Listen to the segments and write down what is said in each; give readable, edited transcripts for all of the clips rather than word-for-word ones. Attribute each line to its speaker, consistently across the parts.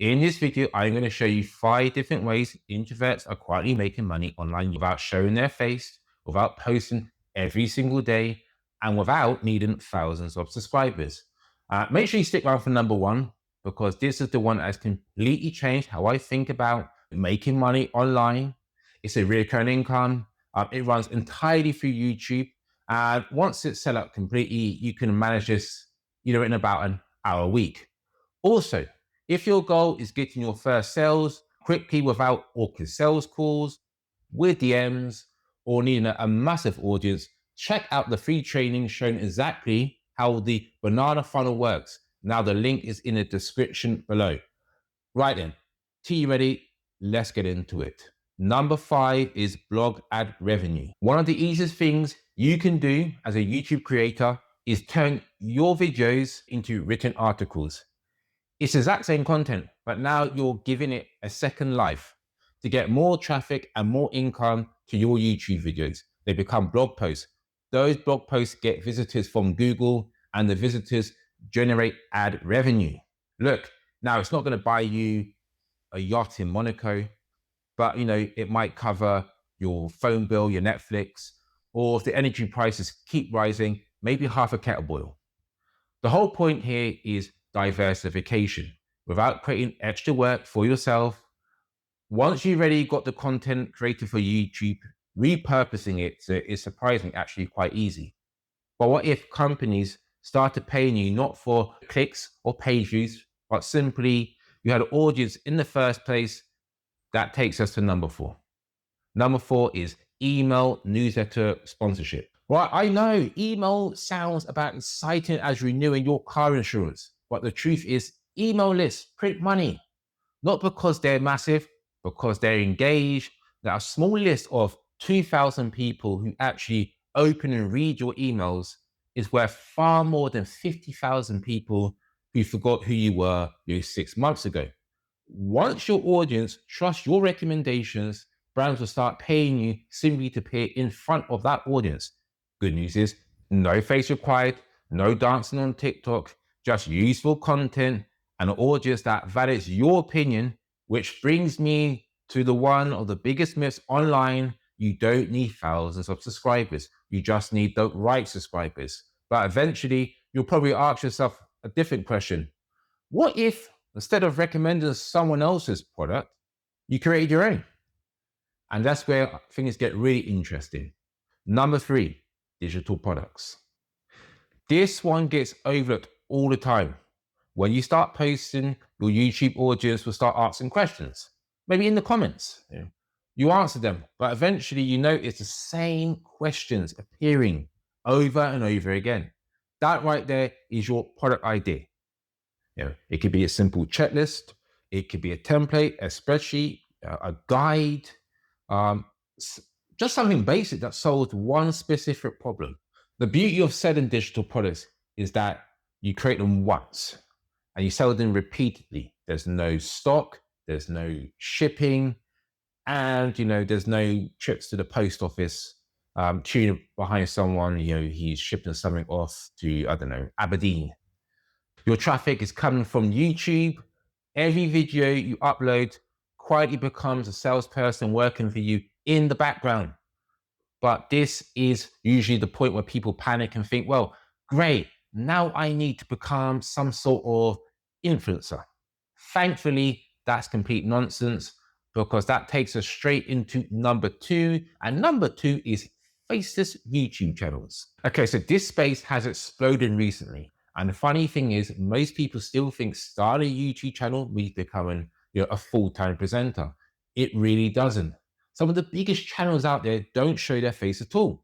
Speaker 1: In this video, I'm going to show you 5 different ways introverts are quietly making money online without showing their face, without posting every single day, and without needing thousands of subscribers. Make sure you stick around for number 1, because this is the one that has completely changed how I think about making money online. It's a recurring income. It runs entirely through YouTube. And once it's set up completely, you can manage this, in about an hour a week. Also, if your goal is getting your first sales quickly without awkward sales calls, with DMs, or needing a massive audience, check out the free training showing exactly how the banana funnel works. Now, the link is in the description below. Right then, you ready? Let's get into it. Number 5 is blog ad revenue. One of the easiest things you can do as a YouTube creator is turn your videos into written articles. It's the exact same content, but now you're giving it a second life to get more traffic and more income to your YouTube videos. They become blog posts. Those blog posts get visitors from Google, and the visitors generate ad revenue. Look, now it's not going to buy you a yacht in Monaco, but it might cover your phone bill, your Netflix, or if the energy prices keep rising, maybe half a kettle boil. The whole point here is diversification without creating extra work for yourself. Once you've already got the content created for YouTube, repurposing it is surprisingly actually quite easy. But what if companies started paying you not for clicks or page views, but simply you had an audience in the first place? That takes us to number 4. Number 4 is email newsletter sponsorship. Right, I know email sounds about exciting as renewing your car insurance, but the truth is email lists print money, not because they're massive, because they're engaged. There are a small list of 2,000 people who actually open and read your emails is worth far more than 50,000 people who forgot who you were 6 months ago. Once your audience trusts your recommendations, brands will start paying you simply to appear in front of that audience. Good news is no face required, no dancing on TikTok, just useful content and an audience that validates your opinion, which brings me to one of the biggest myths online. You don't need thousands of subscribers. You just need the right subscribers. But eventually, you'll probably ask yourself a different question. What if instead of recommending someone else's product, you created your own? And that's where things get really interesting. Number 3, digital products. This one gets overlooked all the time. When you start posting, your YouTube audience will start asking questions, maybe in the comments. You answer them, but eventually you notice the same questions appearing over and over again. That right there is your product idea. It could be a simple checklist, it could be a template, a spreadsheet, a guide, just something basic that solves one specific problem. The beauty of selling digital products is that you create them once and you sell them repeatedly. There's no stock, there's no shipping, and there's no trips to the post office, tuning behind someone, he's shipping something off to, I don't know, Aberdeen. Your traffic is coming from YouTube. Every video you upload quietly becomes a salesperson working for you in the background. But this is usually the point where people panic and think, well, great, now I need to become some sort of influencer. Thankfully, that's complete nonsense, because that takes us straight into number 2. And number 2 is faceless YouTube channels. Okay, so this space has exploded recently. And the funny thing is, most people still think starting a YouTube channel means becoming a full-time presenter. It really doesn't. Some of the biggest channels out there don't show their face at all.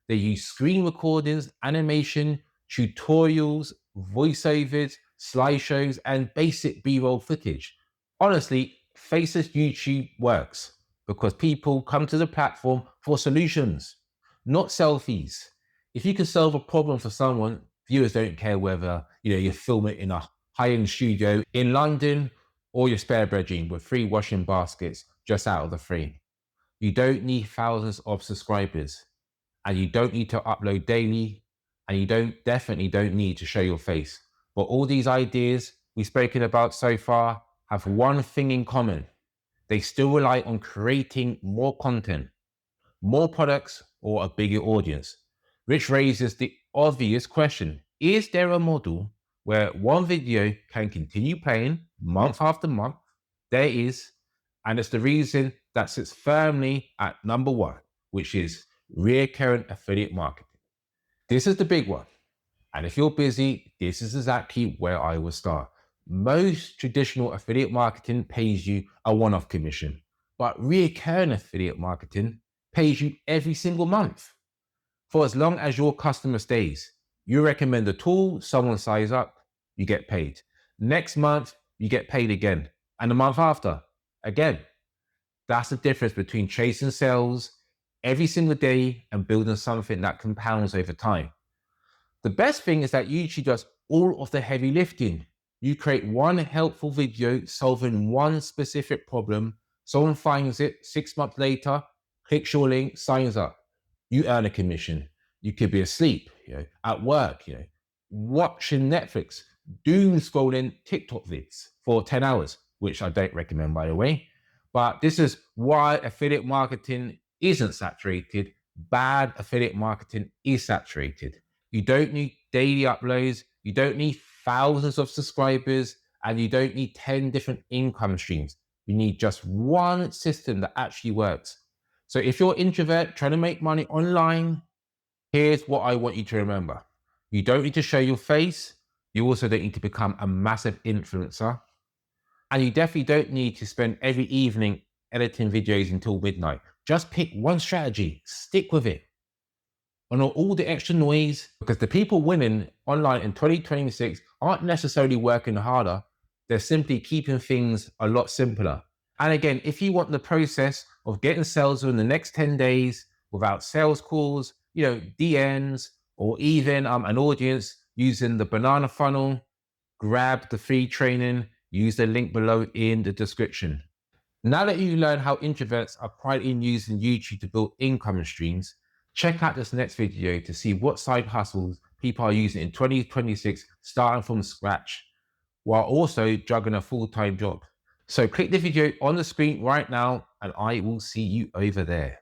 Speaker 1: They use screen recordings, animation, tutorials, voiceovers, slideshows, and basic B-roll footage. Honestly, faceless YouTube works because people come to the platform for solutions, not selfies. If you can solve a problem for someone, viewers don't care whether you film it in a high-end studio in London or your spare bedroom with 3 washing baskets just out of the frame. You don't need thousands of subscribers, and you don't need to upload daily, and you definitely don't need to show your face. But all these ideas we've spoken about so far, have one thing in common. They still rely on creating more content, more products, or a bigger audience, which raises the obvious question. Is there a model where one video can continue playing month after month? There is, and it's the reason that sits firmly at number one, which is recurrent affiliate marketing. This is the big one. And if you're busy, this is exactly where I will start. Most traditional affiliate marketing pays you a one-off commission, but recurring affiliate marketing pays you every single month for as long as your customer stays. You recommend a tool, someone signs up, you get paid. Next month, you get paid again. And the month after, again. That's the difference between chasing sales every single day and building something that compounds over time. The best thing is that YouTube does all of the heavy lifting. You create one helpful video solving one specific problem. Someone finds it 6 months later, clicks your link, signs up. You earn a commission. You could be asleep, at work, watching Netflix, doom scrolling TikTok vids for 10 hours, which I don't recommend, by the way. But this is why affiliate marketing isn't saturated. Bad affiliate marketing is saturated. You don't need daily uploads. You don't need thousands of subscribers, and you don't need 10 different income streams. You need just one system that actually works. So if you're an introvert trying to make money online, here's what I want you to remember. You don't need to show your face. You also don't need to become a massive influencer. And you definitely don't need to spend every evening editing videos until midnight. Just pick one strategy, stick with it. And all the extra noise, because the people winning online in 2026 aren't necessarily working harder. They're simply keeping things a lot simpler. And again, if you want the process of getting sales in the next 10 days without sales calls, DMs, or even an audience using the banana funnel, grab the free training, use the link below in the description. Now that you learn how introverts are quietly using YouTube to build income streams, check out this next video to see what side hustles people are using in 2026, starting from scratch, while also juggling a full-time job. So click the video on the screen right now, and I will see you over there.